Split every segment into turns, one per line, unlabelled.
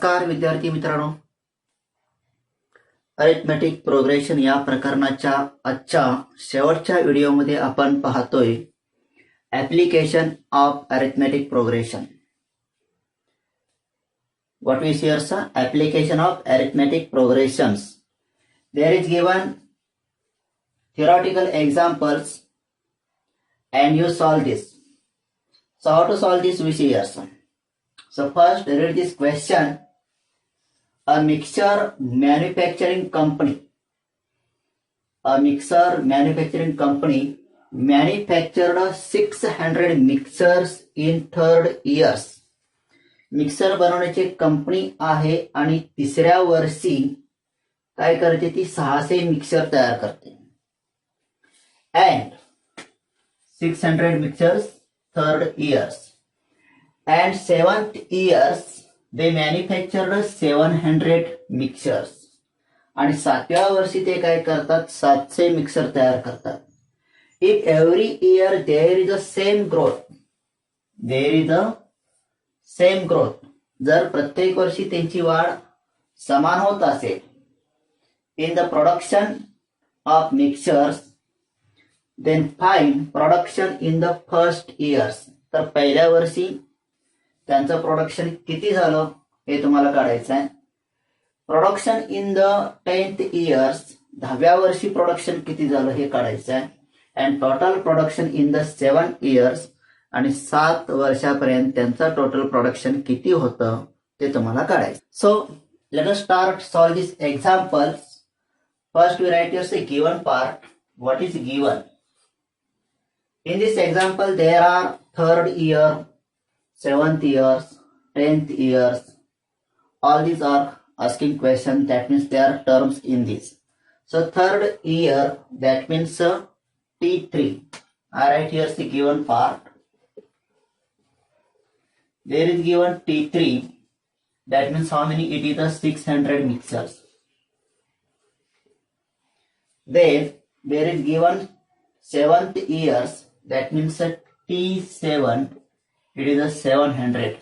नमस्कार विद्यार्थी मित्रांनो, अरिथमेटिक प्रोग्रेशन या प्रकरणाच्या आजच्या शेवटच्या व्हिडिओमध्ये आपण पाहतोय application of arithmetic progression. What we see here, application of arithmetic progressions. There is given theoretical examples and you solve this. So how to solve this we see here. So first read this question. A mixture manufacturing company manufactured 600 mixers in 3rd years. Mixer बनवण्याची company आहे आणि तिसऱ्या वर्षी काय करते, ती 600 mixer तयार करते. And 600 mixers 3rd years and 7th years they manufactured 700 mixers. आणि 7व्या वर्षी ते काय करतात, 700 मिक्सर तयार करतात. If every year there is a same growth, जर प्रत्येक वर्षी त्यांची वाढ समान होत असेल, in the production of mixtures, then find production in the first years. तर पहिल्या वर्षी त्यांचं प्रोडक्शन किती झालं हे तुम्हाला काढायचं आहे. Production in the 10th years, 10व्या वर्षी प्रोडक्शन किती झालं हे काढायचं आहे. And total production in the 7 years, आणि 7 वर्षापर्यंत त्यांचा टोटल प्रोडक्शन किती होतं ते तुम्हाला काढायचं. So let us start solve this examples. First we write here given part. What is given? In this example there are 3rd year, 7th years, 10th years. All these are asking questions, that means there are terms in this. So 3rd year, that means T3. I write here the given part. There is given T3, that means how many? It is the 600 mixers. Then there is given 7th years, that means T7, it is a 700.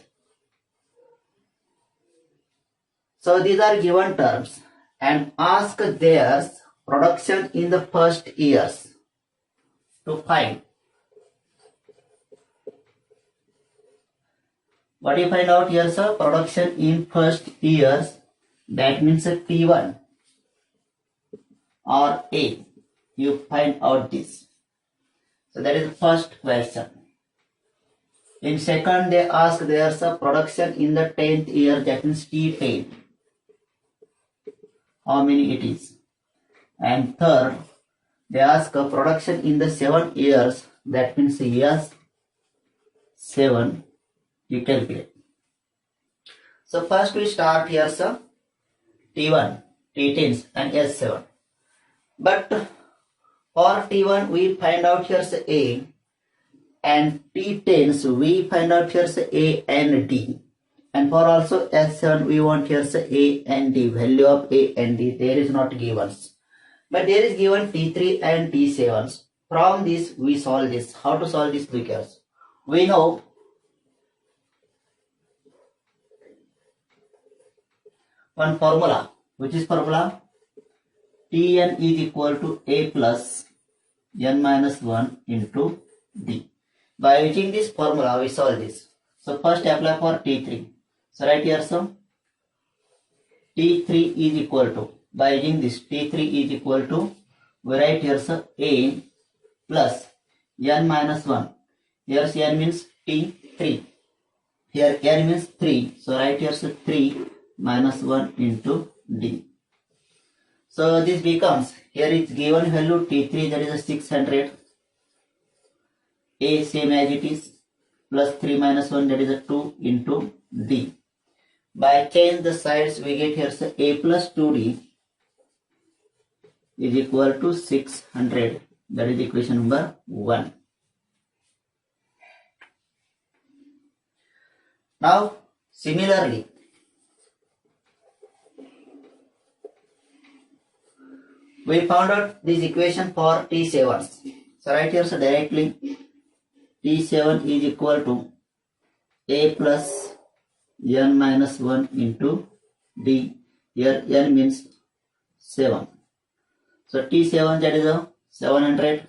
So these are given terms and ask their production in the first years to find. What you find out here, sir? Production in first years, that means T1 or A. You find out this. So that is the first question. In second, they ask there's a production in the 10th year, that means T10. How many it is? And third, they ask a production in the 7 years, that means yes, 7. You calculate. So first we start here, sir. T1, T10 and S7. But for T1 we find out here A, and T10s we find out here A and D, and for also S7 we want here A and D. Value of A and D there is not given, but there is given T3 and T7s. From this we solve this. How to solve this? Because we know one formula, which is formula Tn is equal to A plus n minus 1 into D. By using this formula we solve this. So first apply for T3. So right here some T3 is equal to, by using this T3 is equal to, we write here some A plus n minus 1. Here n means T3. Here n means 3. So right here some 3 minus 1 into D. So this becomes, here is given value T3, that is a 600. A same as it is, plus 3 minus 1, that is a 2 into D. By change the sides we get here so A plus 2D is equal to 600. That is equation number 1. Now similarly, we found out this equation for T7s. So right here, so directly T7 is equal to A plus n minus 1 into D. Here N means 7. So T7, that is a 700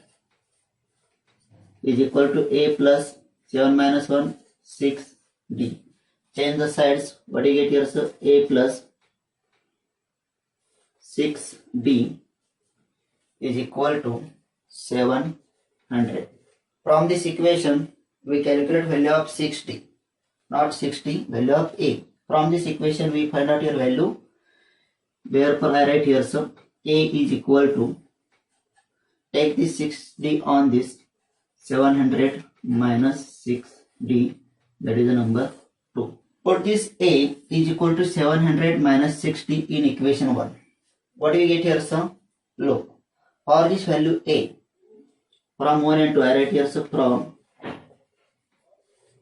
is equal to A plus 7 minus 1, 6D. Change the sides. What do you get here? So A plus 6D is equal to 700. From this equation, we calculate value of 6D, not 60, value of A. From this equation, we find out your value. Therefore, I write here, so A is equal to, take this 6D on this, 700 minus 6D, that is the number 2. Put this A is equal to 700 minus 6D in equation 1. What do you get here, sir? Look, for this value A, from 1 and 2, I write here, so from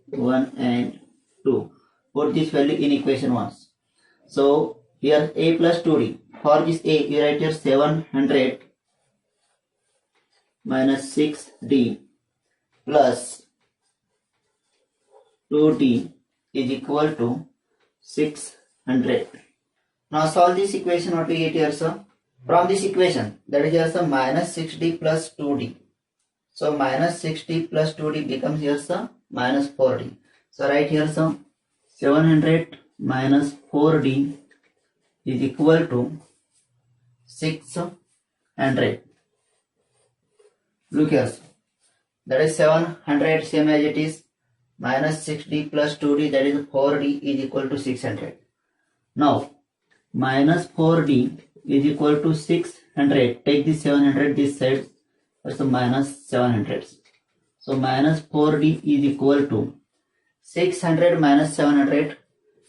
1 and 2. Put this value in equation 1. So, here A plus 2D. For this A, you write here 700 minus 6D plus 2D is equal to 600. Now solve this equation. What we get here, sir? From this equation, that is here, sir, minus 6D plus 2D. So minus 6D plus 2D becomes here, sir, minus 4D. So right here, sir, 700 minus 4D is equal to 600. Look here, sir. That is 700, same as it is, minus 6D plus 2D, that is 4D is equal to 600. Now, minus 4D is equal to 600. Take this 700 this side, that's a minus 700. So minus 4D is equal to 600 minus 700,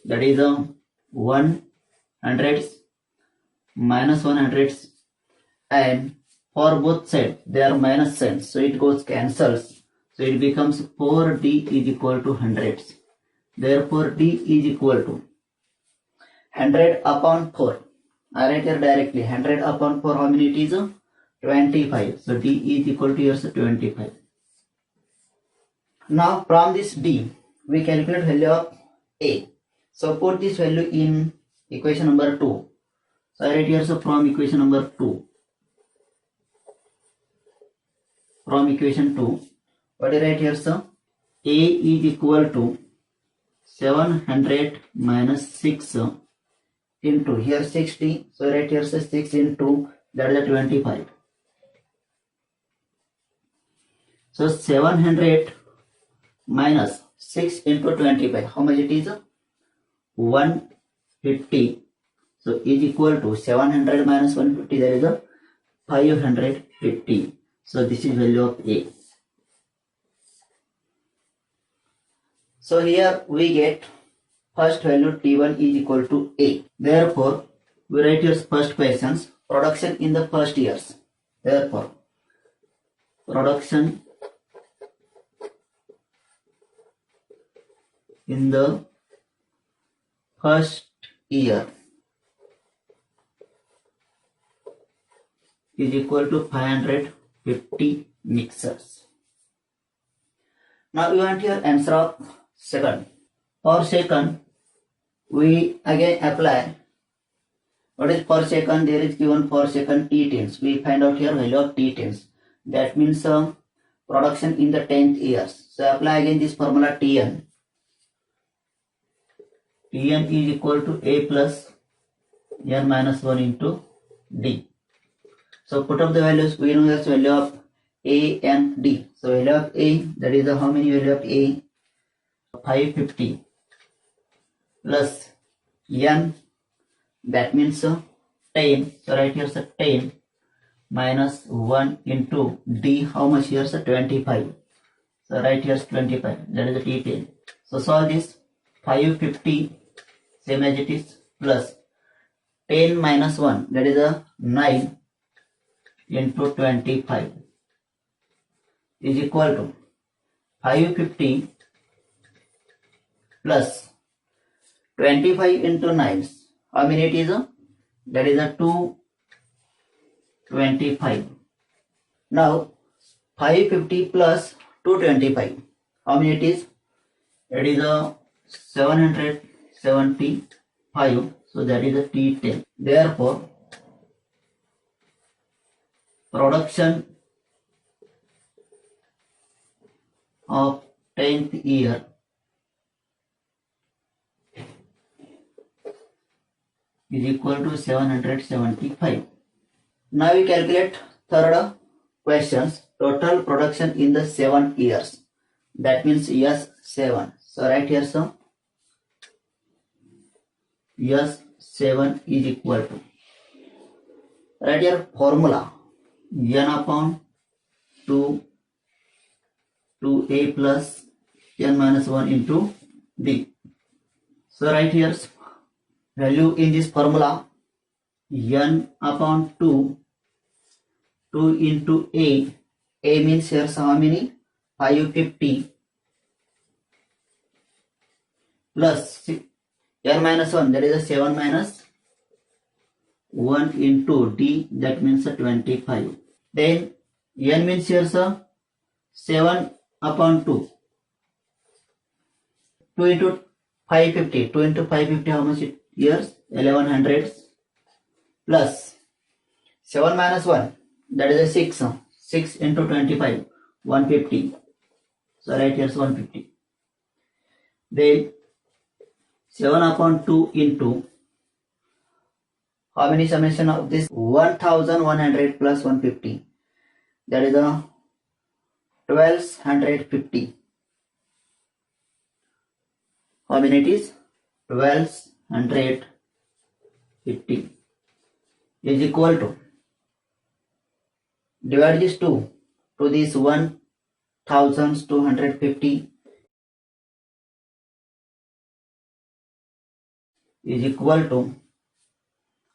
that is a 100 minus 100, and for both sides they are minus signs, so it goes cancels. So it becomes 4D is equal to 100. Therefore D is equal to 100 upon 4. I write here directly 100 upon 4, how many it is? 25. So D is equal to here, so 25. Now from this D, we calculate value of A. So put this value in equation number 2. So I write here, so from equation number 2. From equation 2, what do I write here, sir? A is equal to 700 minus 6 into, here 60, so I write here, so 6 into, that is 25. So 700 minus 6 into 25, how much it is? 150. So is equal to 700 minus 150, that is a 550. So this is value of A. So here we get first value T1 is equal to A. Therefore, we write your first questions, production in the first years. Therefore, production in the first year is equal to 550 mixers. Now we want here answer of second. For second, we again apply. What is per second? There is given per second T10s. We find out here value of T10s. That means production in the 10th years. So apply again this formula Tn. Tn is equal to A plus n minus 1 into D. So put up the values. We know that's value of A and D. So value of A, that is how many value of A? 550 plus n, that means 10. So right here 10 minus 1 into D, how much here? 25. So right here 25, that is the T10. So solve this. 550 same as it is plus 10 minus 1, that is a 9 into 25 is equal to 550 plus 25 into 9. How many it is? That is a 225. Now 550 plus 225. How many it is? It is a 775. So So that is a T10. Therefore, production of 10th year is equal to 775. Now we calculate third questions. Total production in the 7 years. That means S7. So right here, so S7 is equal to, right here formula, N upon 2 A plus N minus 1 into D. So right here value in this formula, N upon 2 into A means here how many? 550 plus N minus 1, that is a 7 minus 1 into D, that means a 25. Then N means here 7 upon 2. 2 into 550. 2 into 550 how much years? 1100 plus 7 minus 1, that is a 6. 6 into 25, 150. So right here is 150. Then 7 upon 2 into, how many summation of this? 1100 plus 150. That is a 1250. How many it is? 1250 is equal to, divide this 2 to this 1250 is equal to,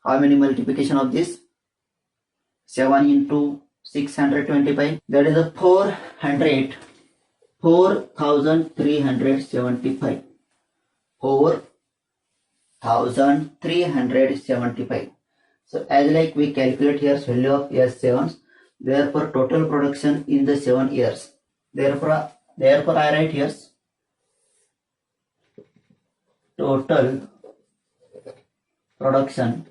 how many multiplication of this? 7 into 625, that is a 4,375. 4,375. So as like we calculate here value of S7, therefore total production in the 7 years. Therefore I write here total production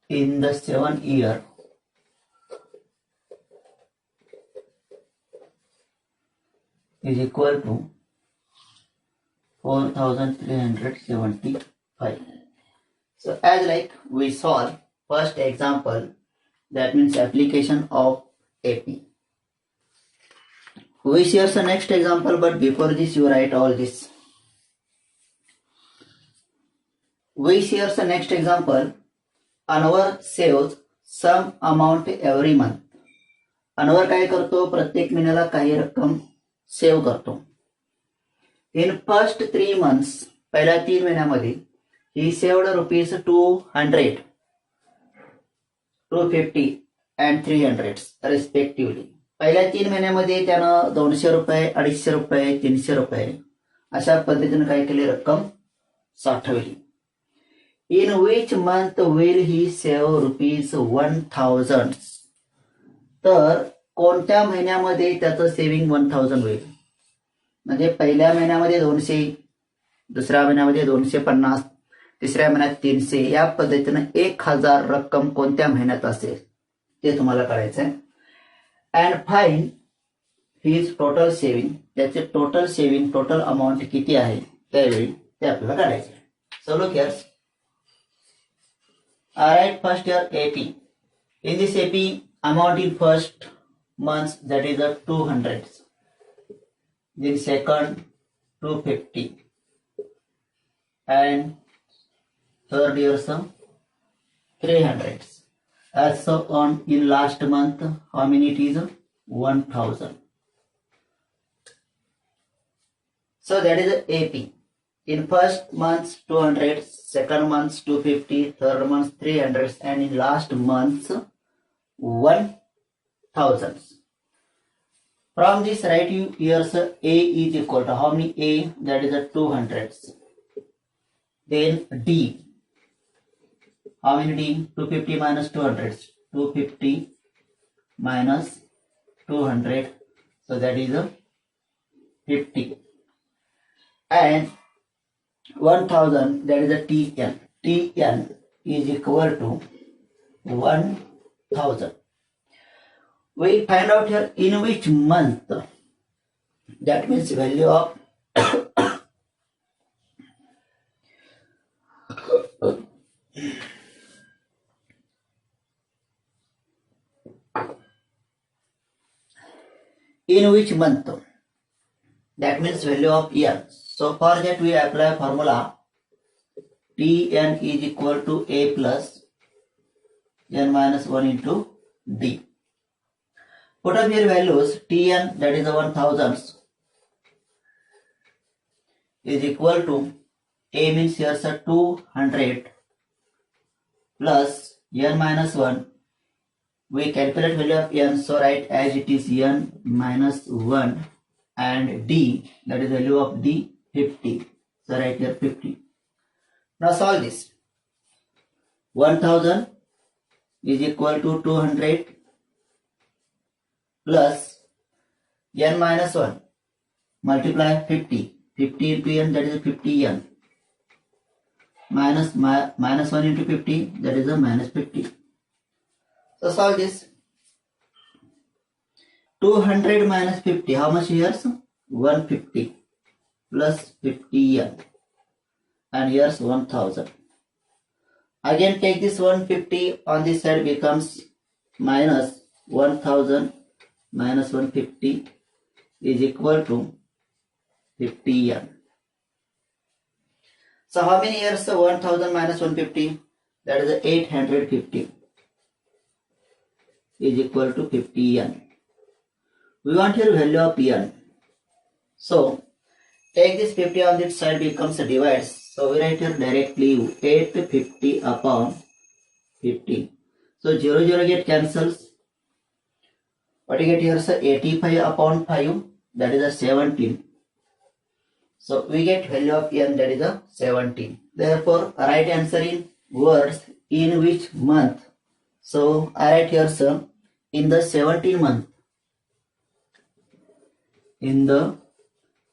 in the 7 year is equal to 4,375. So as like we solve first example, that means application of AP. We share the next example, but before this you write all this. We share the next example. Anwar saves some amount every month. Anwar काय करतो? प्रत्येक महिन्याला काही रक्कम save करतो. In first 3 months, पहिल्या 3 महिन्यामध्ये ही saved rupees 200, 250 and 300 respectively. पहिल्या 3 महिन्यामध्ये त्यानं 200 रुपये, 250 रुपये, 300 रुपये अशा पद्धतीने काय केली? रक्कम साठवली. In which month will he save rupees 1000? तर कोणत्या महिन्यामध्ये त्याचं सेव्हिंग 1000 होईल? म्हणजे पहिल्या महिन्यामध्ये 200, दुसऱ्या महिन्यामध्ये 250, तिसऱ्या महिन्यात 300, या पद्धतीने 1000 रक्कम कोणत्या महिन्यात असेल ते तुम्हाला करायचं आहे. And find his total saving, त्याचे टोटल सेव्हिंग, टोटल अमाऊंट किती आहे त्यावेळी ते आपल्याला काढायचे. So look here. Alright, first here AP. In this AP, amount in first month, that is a 200. Then second 250, and third year some 300. As so on in last month, how many it is? 1000. So that is a AP. In first month 200, second month 250, third month 300, and in last month 1000. From this write you here A is equal to how many? A, that is a 200. Then D, how many D? 250 minus 200, 250 minus 200, so that is a 50. and 1000, that is a Tn. Tn is equal to 1000. We find out here in which month. That means value of in which month. That means value of n. So for that we apply formula Tn is equal to A plus n minus 1 into D. Put up here values. Tn, that is the 1000, is equal to A means here 200 plus n minus 1. We calculate value of n, so write as it is n minus 1, and D, that is value of D, 50. So write here 50. Now solve this. 1000 is equal to 200 plus n minus 1 multiply 50. 50 into n, that is 50n, minus 1 into 50, that is a minus 50. So solve this. 200 minus 50, how much here's 150 plus 50n, and here's 1000. Again take this 150 on this side, becomes minus 1000 minus 150 is equal to 50n. So how many years 1000 minus 150? That is 850 is equal to 50n. We want here value of n. So take this 50 on this side, becomes a divide. So we write here directly 850 upon 50. So 0 0 get cancels. What you get here is 85 upon 5, that is a 17. So we get value of n, that is a 17. Therefore right answer in words in which month. So I write here in the 17th month. In the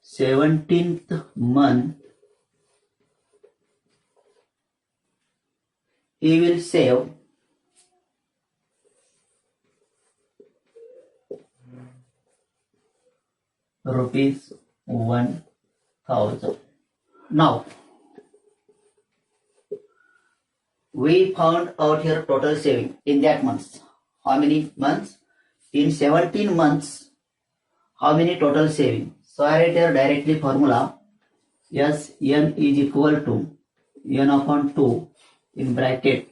17th month he will save rupees 1000. Now we found out here total saving in that month. How many months? In 17 months, how many total saving? So I write here directly formula S n is equal to n upon 2 in bracket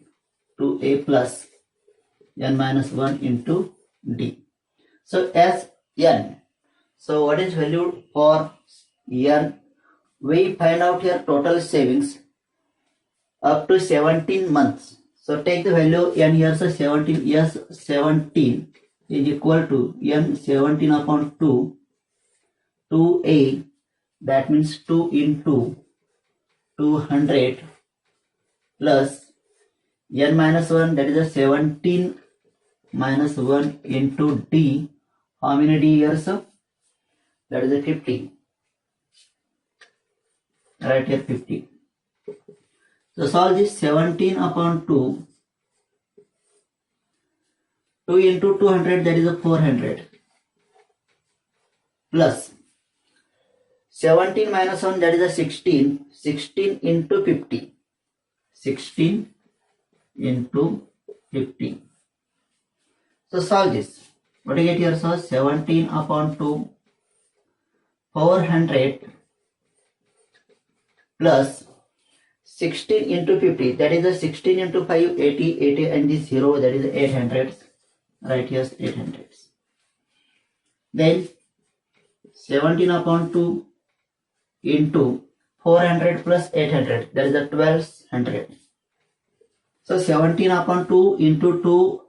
2a plus n minus 1 into d. So S n. So what is value for n? We find out here total savings up to 17 months. So take the value n here, so 17, yes, 17 is equal to n 17 upon 2, 2a, that means 2 into 200 plus n minus 1, that is a 17 minus 1 into d. How many d years? That is a 50. Right here 50. So solve this. 17 upon 2. 2 into 200, that is a 400. Plus 17 minus 1, that is a 16. 16 into 50. 16 into 50. So solve this. What do you get here? So 17 upon 2. 400 plus 16 into 50, that is a 16 into 5, 80, 80 and this 0, that is 800. Right here 800. Then 17 upon 2 into 400 plus 800, that is a 1200. So 17 upon 2 into 2,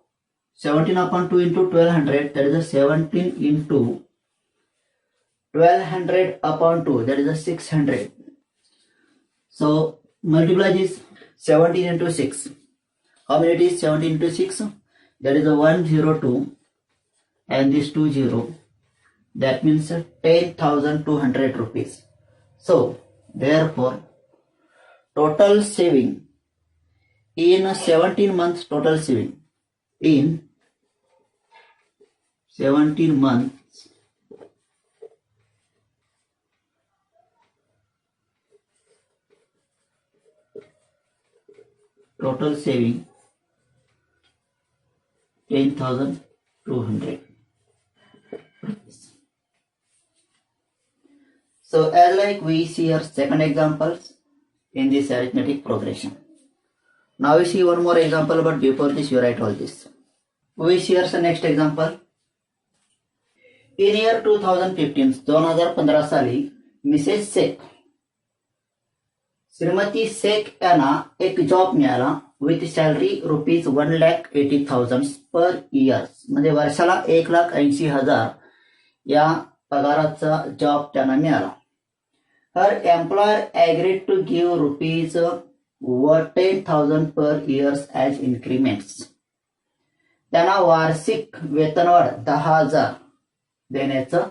17 upon 2 into 1200, that is a 17 into 1200 upon 2, that is a 600. So multiply this. 17 into 6. How many it is? 17 into 6. That is a 102 and this 20. That means 10,200 rupees. So therefore total saving in 17 months, total saving in 17 months total saving 10,200. So as like we see here second examples in this arithmetic progression. Now we see one more example, but before this you write all this. We see here the next example. In year 2015 2015 साली Mrs Sheikh Shrimati Sheikh यांना एक job मिळाला with salary rupees 1,80,000 per year, म्हणजे वर्षाला 1,80,000 या पगाराचा job त्यांना मिळाला. Her employer agreed to give rupees 10,000 per years as इन्क्रीमेंट्स. त्यांना वार्षिक वेतनवाढ 10,000 देण्याचं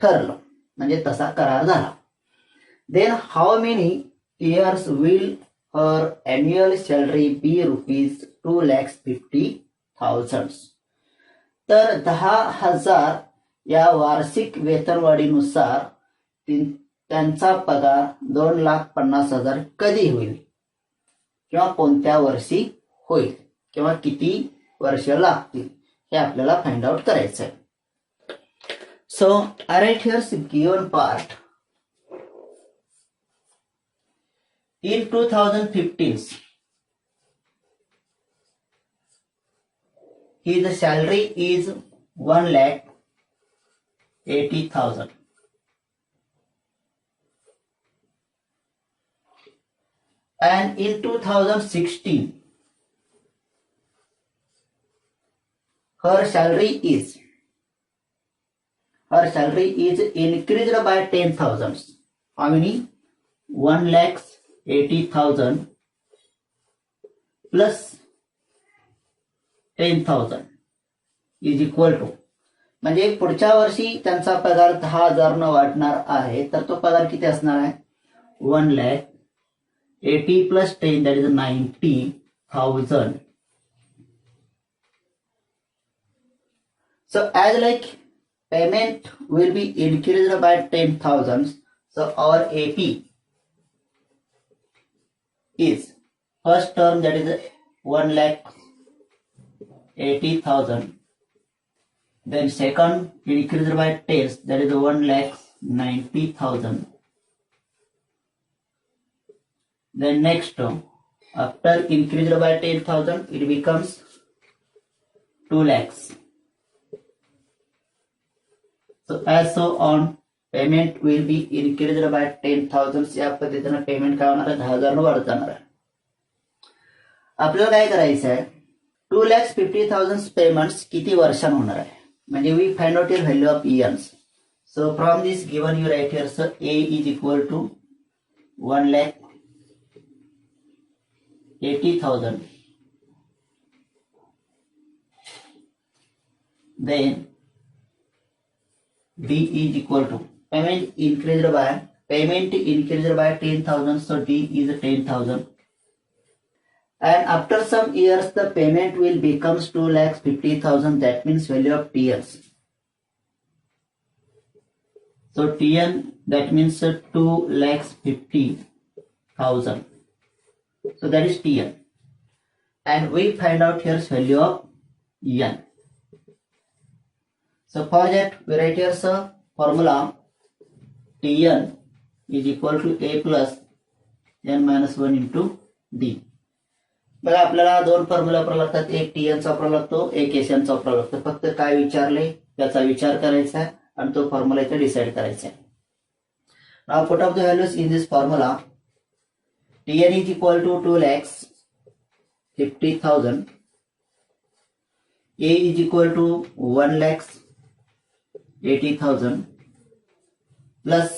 ठरलं, म्हणजे तसा करार झाला. Then how many years will her annual salary be rupees 2,50,000. तर 10,000 या वार्षिक वेतनवाढीनुसार त्यांचा पगार 2,50,000 कधी होईल किंवा कोणत्या वर्षी होईल किंवा किती वर्ष लागतील हे आपल्याला फाइंड आउट करायचं आहे. So I write here given part. In 2015, his salary is 1,80,000. And in 2016, her salary is increased by 10,000. How many? 1,80,000 plus 10,000 is equal to, म्हणजे पुढच्या वर्षी त्यांचा पगार 10,000 न वाढणार आहे, तर तो पगार किती असणार आहे? 1,80,000 plus 10, that is 90,000. So as like payment will be increased by 10,000, so our AP is first term, that is 1,80,000. Then second increased by 10, that is 1,90,000. Then next term after increased by 10,000 it becomes 2 lakhs. So as so on payment will be increased by 10,000. या पद्धतीने payment काय होणार आहे? 10,000 न वाढत जाणार आहे. आपल्याला काय करायचं आहे? 2,50,000 पेमेंट्स किती वर्षांत होणार आहे, म्हणजे we find out value of years. So from this given you write here, so A is equal to 1,80,000. Then D is equal to payment increased by 10,000, so D is 10,000. And after some years the payment will becomes 2,50,000. That means value of TNs. So TN, that means 2,50,000. So that is TN. And we find out here's value of N. So for that we write here a formula. Tn is equal to A plus n minus 1 into D. बघा आपल्याला दोन formula वापरावे लागतात, एक TN चा वापरावा लागतो, एक SN चा वापरावा लागतो. फक्त काय विचारले त्याचा विचार करायचा आहे आणि तो फॉर्म्युला इथे डिसाइड करायचा आहे. Now put off the values in this formula. Tn is equal to 2,50,000. A is equal to 1,80,000 plus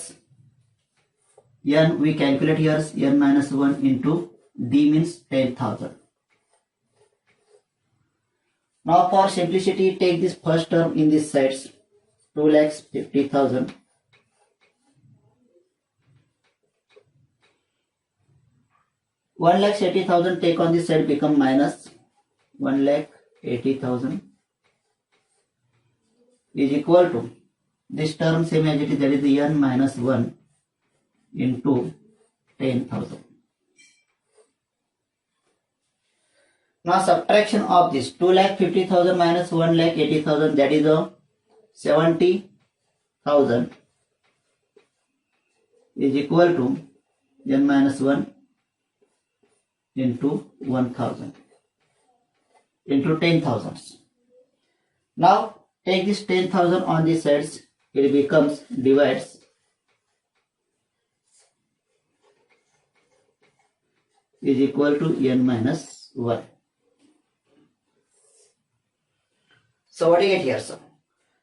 n, we calculate here n minus 1 into D means 10,000. Now for simplicity take this first term in this sides, 2,50,000 1,80,000 take on this side become minus 1,80,000 is equal to this term same as it is, that is the n minus 1 into 10,000. Now subtraction of this 2,50,000 minus 1,80,000, that is a 70,000 is equal to n minus 1 into 1,000 into 10,000. Now take this 10,000 on these sides, it becomes divides is equal to n minus 1. So what do you get here, sir?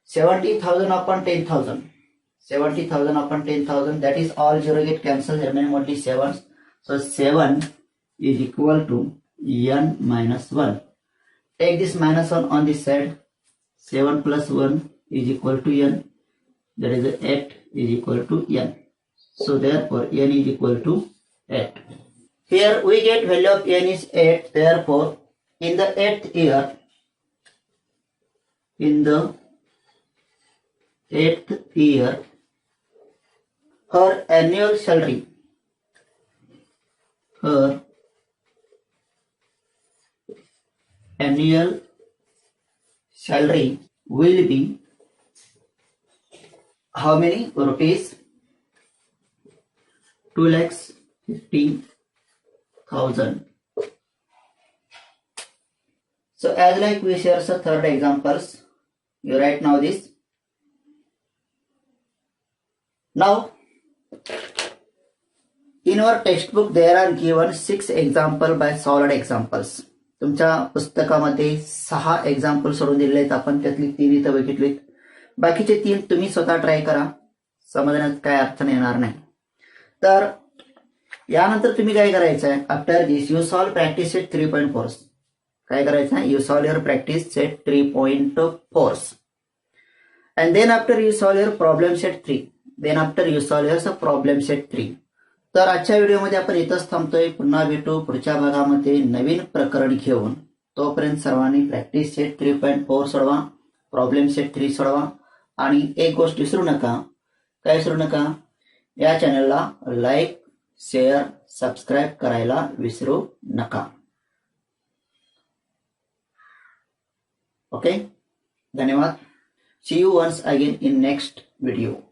70,000 upon 10,000. 70,000 upon 10,000, that is all 0 get cancelled, remaining only 7. So 7 is equal to n minus 1. Take this minus 1 on this side. 7 plus 1 is equal to n. That is 8 is equal to n. So therefore n is equal to 8. Here we get value of n is 8. Therefore in the 8th year, her annual salary will be how many rupees? 2,50,000. So as like we share the third examples, you write now this. Now in our textbook there are given 6 examples by solved examples. तुमच्या पुस्तकामध्ये 6 example सोडून दिलेले आहेत आपण, त्यातली 3 इथं बघितलीत. बाकीचे 3 तुम्ही स्वतः ट्राय करा, समजण्यात काय अडचण येणार नाही. तर यानंतर तुम्ही काय करायचं आहे, after this you solve practice set 3.4. काय करायचं आहे, you solve your practice set 3.4 and then after you solve your problem set 3, then after you solve your problem set 3. तर आजच्या व्हिडिओमध्ये आपण इथंच थांबतोय. पुन्हा भेटू पुढच्या भागामध्ये नवीन प्रकरण घेऊन. तोपर्यंत सर्वांनी प्रॅक्टिस सेट 3.4 सोडवा, प्रॉब्लेम सेट 3 सोडवा आणि एक गोष्ट विसरू नका. काय विसरू नका, या चॅनलला लाईक, शेअर, सबस्क्राईब करायला विसरू नका. ओके, धन्यवाद. See you once again in next video.